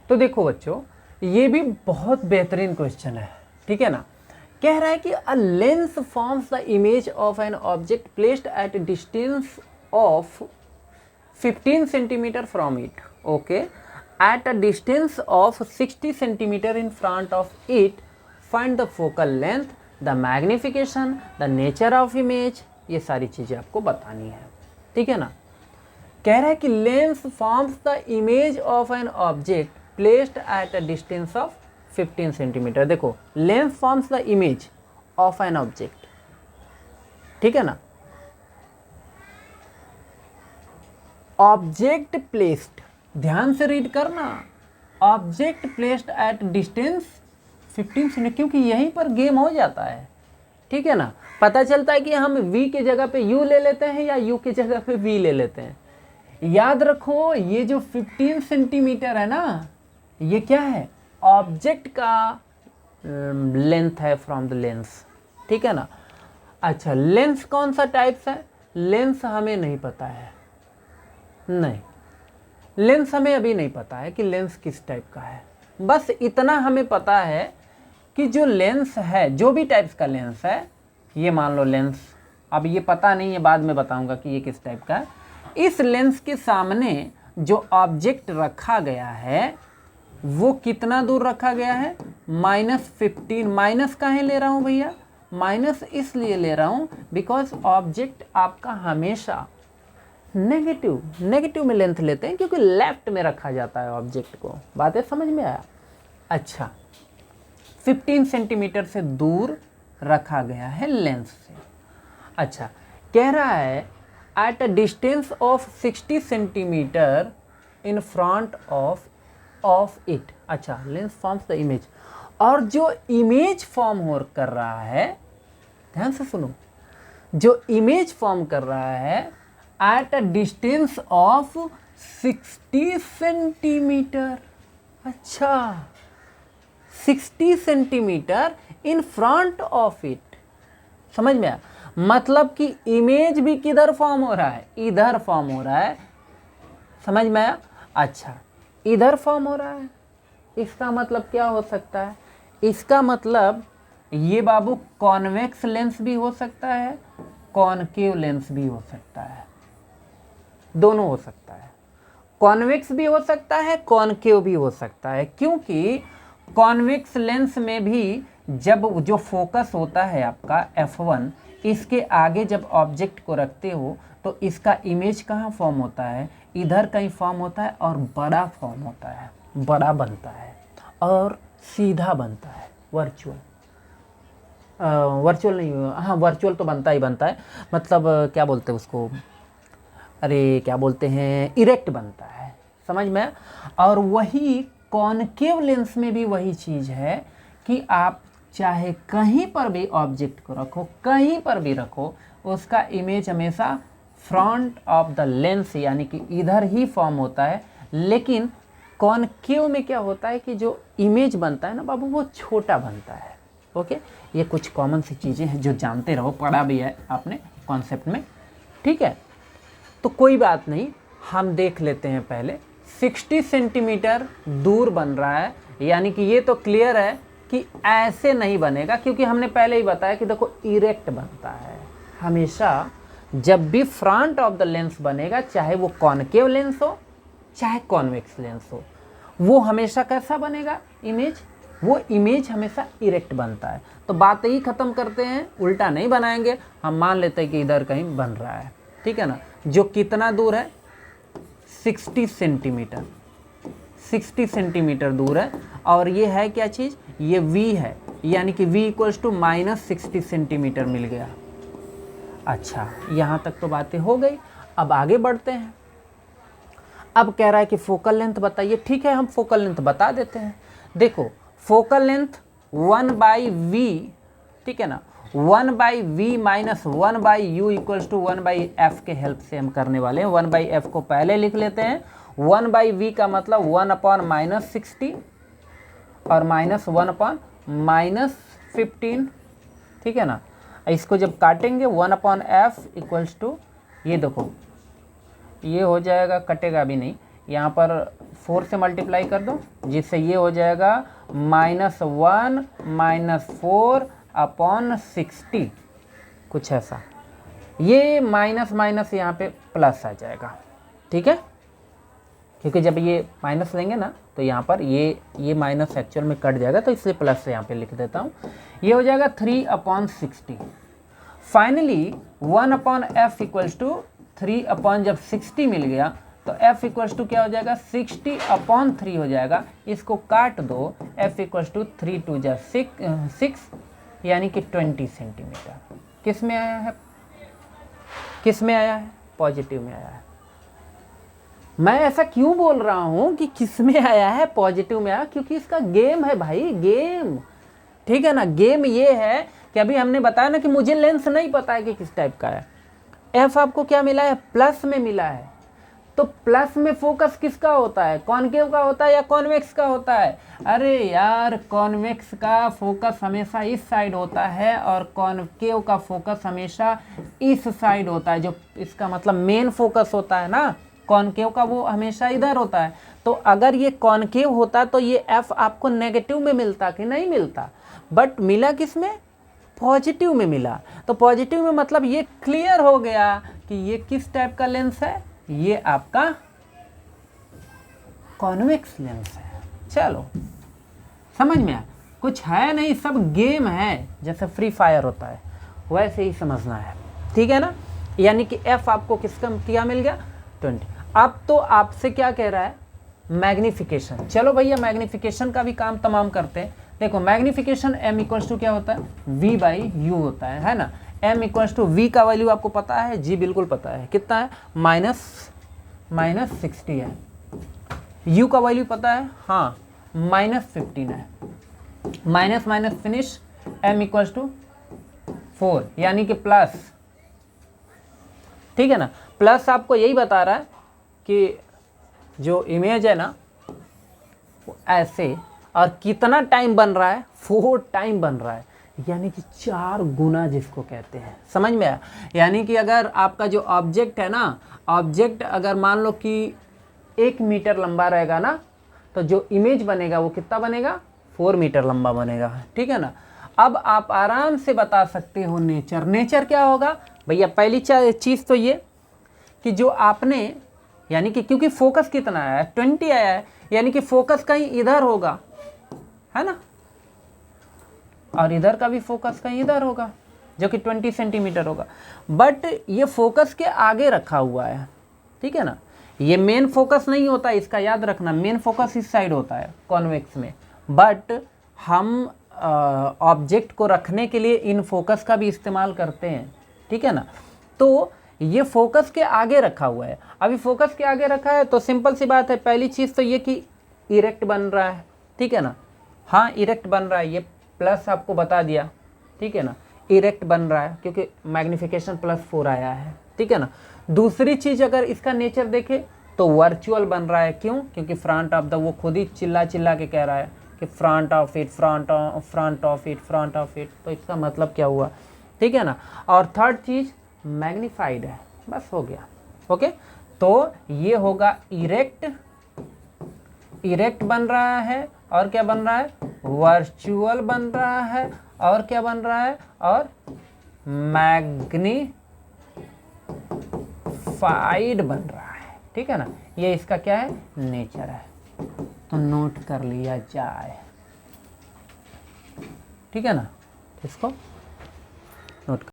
तो देखो बच्चों, ये भी बहुत बेहतरीन क्वेश्चन है, ठीक है ना। कह रहा है कि a lens forms the image of an object placed at distance of 15 centimetre from it, okay, eight a distance of 60 centimetre in front of it, find the focal length, the magnification, the nature of image, ये सारी चीज़ें आपको बतानी है, ठीक है ना। कह रहा है कि lens forms the image of an object placed at a distance of 15 centimetre. देखो, lens forms the image of an object, ठीक है ना। ऑब्जेक्ट प्लेस्ड, ध्यान से रीड करना, object placed at distance 15 centimetre, क्योंकि यहीं पर गेम हो जाता है, ठीक है ना। पता चलता है कि हम v के जगह पे u ले लेते हैं या u के जगह पे v ले लेते हैं। याद रखो, ये जो 15 सेंटीमीटर है ना, ये क्या है, ऑब्जेक्ट का लेंथ है फ्रॉम द लेंस, ठीक है ना। अच्छा, लेंस कौन सा टाइप्स है, लेंस हमें नहीं पता है, नहीं, लेंस हमें अभी नहीं पता है कि लेंस किस टाइप का है। बस इतना हमें पता है कि जो लेंस है, जो भी टाइप्स का लेंस है, ये मान लो लेंस, अब ये पता नहीं है, बाद में बताऊंगा कि ये किस टाइप का है। इस लेंस के सामने जो ऑब्जेक्ट रखा गया है वो कितना दूर रखा गया है, -15। माइनस काहे ले रहा हूँ भैया, माइनस इसलिए ले रहा हूँ बिकॉज ऑब्जेक्ट आपका हमेशा नेगेटिव में लेंथ लेते हैं, क्योंकि लेफ्ट में रखा जाता है ऑब्जेक्ट को। बातें समझ में आया। अच्छा, 15 सेंटीमीटर से दूर रखा गया है लेंस से। अच्छा, कह रहा है eight a distance of 60 centimetre in front of it. अच्छा, लेंस फॉर्म्स द इमेज, और जो इमेज फॉर्म हो कर रहा है, ध्यान से सुनो, जो इमेज फॉर्म कर रहा है eight a distance of 60 centimetre. अच्छा, 60 centimetre in front of it, समझ में आया। मतलब कि इमेज भी किधर फॉर्म हो रहा है, इधर फॉर्म हो रहा है, समझ में आया। अच्छा, इधर फॉर्म हो रहा है, इसका मतलब क्या हो सकता है, इसका मतलब ये बाबू कॉन्वेक्स लेंस भी हो सकता है, कॉनकेव लेंस भी हो सकता है, दोनों हो सकता है। कॉन्वेक्स भी हो सकता है, कॉनकेव भी हो सकता है, क्योंकि कॉन्वेक्स लेंस में भी जब जो फोकस होता है आपका f1, इसके आगे जब ऑब्जेक्ट को रखते हो तो इसका इमेज कहाँ फॉर्म होता है, इधर कहीं फॉर्म होता है, और बड़ा फॉर्म होता है, बड़ा बनता है और सीधा बनता है, वर्चुअल नहीं, हाँ वर्चुअल तो बनता ही बनता है, मतलब क्या बोलते हैं उसको, अरे क्या बोलते हैं, इरेक्ट बनता है, समझ में। और वही कॉनकेव लेंस में भी वही चीज़ है कि आप चाहे कहीं पर भी ऑब्जेक्ट को रखो, कहीं पर भी रखो, उसका इमेज हमेशा फ्रंट ऑफ द लेंस यानी कि इधर ही फॉर्म होता है। लेकिन कॉनकेव में क्या होता है कि जो इमेज बनता है ना बाबू, वो छोटा बनता है। ओके, ये कुछ कॉमन सी चीज़ें हैं जो जानते रहो, पढ़ा भी है आपने कॉन्सेप्ट में, ठीक है। तो कोई बात नहीं, हम देख लेते हैं पहले। 60 सेंटीमीटर दूर बन रहा है, यानी कि ये तो क्लियर है कि ऐसे नहीं बनेगा, क्योंकि हमने पहले ही बताया कि देखो इरेक्ट बनता है हमेशा। जब भी फ्रंट ऑफ द लेंस बनेगा, चाहे वो कॉनकेव लेंस हो चाहे कॉन्वेक्स लेंस हो, वो हमेशा कैसा बनेगा इमेज, वो इमेज हमेशा इरेक्ट बनता है। तो बात ही ख़त्म करते हैं, उल्टा नहीं बनाएंगे, हम मान लेते हैं कि इधर कहीं बन रहा है, ठीक है ना। जो कितना दूर है, 60 सेंटीमीटर, 60 सेंटीमीटर दूर है, और ये है क्या चीज़, ये v है, यानी कि v इक्वल्स टू -60 सेंटीमीटर मिल गया। अच्छा, यहाँ तक तो बातें हो गई, अब आगे बढ़ते हैं। अब कह रहा है कि फोकल लेंथ बताइए, ठीक है, हम फोकल लेंथ बता देते हैं। देखो, फोकल लेंथ 1/v, ठीक है ना, 1/v minus 1/u equals to 1/f के हेल्प से हम करने वाले हैं। 1/f को पहले लिख लेते हैं, 1/v का मतलब 1/-60 और -1/-15, ठीक है ना। इसको जब काटेंगे 1/f इक्वल्स टू, ये देखो ये हो जाएगा, कटेगा भी नहीं, यहाँ पर 4 से मल्टीप्लाई कर दो, जिससे ये हो जाएगा -1 -4 अपॉन 60, कुछ ऐसा। ये माइनस माइनस यहाँ पे प्लस आ जाएगा, ठीक है, क्योंकि जब ये माइनस लेंगे ना तो यहाँ पर ये माइनस एक्चुअल में कट जाएगा, तो इसलिए प्लस से यहाँ पे लिख देता हूँ। ये हो जाएगा 3/60। फाइनली 1/f इक्वल्स टू 3 जब 60 मिल गया तो f इक्वल्स टू क्या हो जाएगा, 60/3 हो जाएगा। इसको काट दो, f इक्वल्स टू 3 2 जा 6 यानी कि 20 सेंटीमीटर। किस में आया है, किस में आया है, पॉजिटिव में आया है। मैं ऐसा क्यों बोल रहा हूं कि किस में आया है, पॉजिटिव में आया, क्योंकि इसका गेम है भाई, गेम, ठीक है ना। गेम ये है कि अभी हमने बताया ना कि मुझे लेंस नहीं पता है कि किस टाइप का है। एफ आपको क्या मिला है, प्लस में मिला है, तो प्लस में फोकस किसका होता है, कॉनकेव का होता है या कॉन्वेक्स का होता है। अरे यार, कॉन्वेक्स का फोकस हमेशा इस साइड होता है और कॉनकेव का फोकस हमेशा इस साइड होता है। जो इसका मतलब मेन फोकस होता है ना कॉनकेव का, वो हमेशा इधर होता है। तो अगर ये कॉनकेव होता तो ये एफ आपको नेगेटिव में मिलता कि नहीं मिलता, बट मिला किस में, पॉजिटिव में मिला। तो पॉजिटिव में मतलब ये क्लियर हो गया कि ये किस टाइप का लेंस है, ये आपका कॉन्वेक्स लेंस है। चलो समझ में आया, कुछ है नहीं, सब गेम है, जैसे फ्री फायर होता है वैसे ही समझना है, ठीक है ना। यानी कि एफ आपको किसका क्या मिल गया, 20। अब तो आपसे क्या कह रहा है, मैग्निफिकेशन। चलो भैया मैग्निफिकेशन का भी काम तमाम करते हैं। देखो मैग्निफिकेशन m इक्वल्स टू क्या होता है, v/u होता है ना। m इक्वल्स टू v का वैल्यू आपको पता है, g बिल्कुल पता है, कितना है, -60 है। u का वैल्यू पता है, हाँ, -15 है। Minus minus finish, m equals to 4 यानी कि प्लस, ठीक है ना। प्लस आपको यही बता रहा है कि जो इमेज है ना वो ऐसे, और कितना टाइम बन रहा है, 4 टाइम बन रहा है, यानी कि 4 गुना जिसको कहते हैं। समझ में आया। यानी कि अगर आपका जो ऑब्जेक्ट है ना, ऑब्जेक्ट अगर मान लो कि 1 मीटर लंबा रहेगा ना, तो जो इमेज बनेगा वो कितना बनेगा, 4 मीटर लंबा बनेगा, ठीक है ना। अब आप आराम से बता सकते हो नेचर। नेचर क्या होगा भैया, पहली चीज़ तो ये कि जो आपने, यानी कि क्योंकि फोकस कितना आया है, 20 आया है, यानी कि फोकस कहीं इधर होगा, है ना, और इधर का भी फोकस कहीं इधर होगा जो कि 20 सेंटीमीटर होगा। बट ये फोकस के आगे रखा हुआ है, ठीक है ना। ये मेन फोकस नहीं होता, इसका याद रखना, मेन फोकस इस साइड होता है कॉन्वेक्स में। बट हम ऑब्जेक्ट को रखने के लिए इन फोकस का भी इस्तेमाल करते हैं, ठीक है ना। तो ये फोकस के आगे रखा हुआ है। अभी फोकस के आगे रखा है तो सिंपल सी बात है, पहली चीज़ तो ये कि इरेक्ट बन रहा है, ठीक है ना। हाँ इरेक्ट बन रहा है, ये प्लस आपको बता दिया, ठीक है ना। इरेक्ट बन रहा है क्योंकि मैग्निफिकेशन +4 आया है, ठीक है ना। दूसरी चीज़ अगर इसका नेचर देखें तो वर्चुअल बन रहा है। क्यों? क्योंकि फ्रंट ऑफ द, वो खुद ही चिल्ला चिल्ला के कह रहा है कि front of it, front of it, front of it. तो इसका मतलब क्या हुआ, ठीक है ना। और थर्ड चीज़ मैग्नीफाइड है, बस हो गया, ओके। तो ये होगा इरेक्ट, इरेक्ट बन रहा है, और क्या बन रहा है, वर्चुअल बन रहा है, और क्या बन रहा है, और मैग्नीफाइड बन रहा है, ठीक है ना। ये इसका क्या है, नेचर है, तो नोट कर लिया जाए, ठीक है ना। इसको नोट कर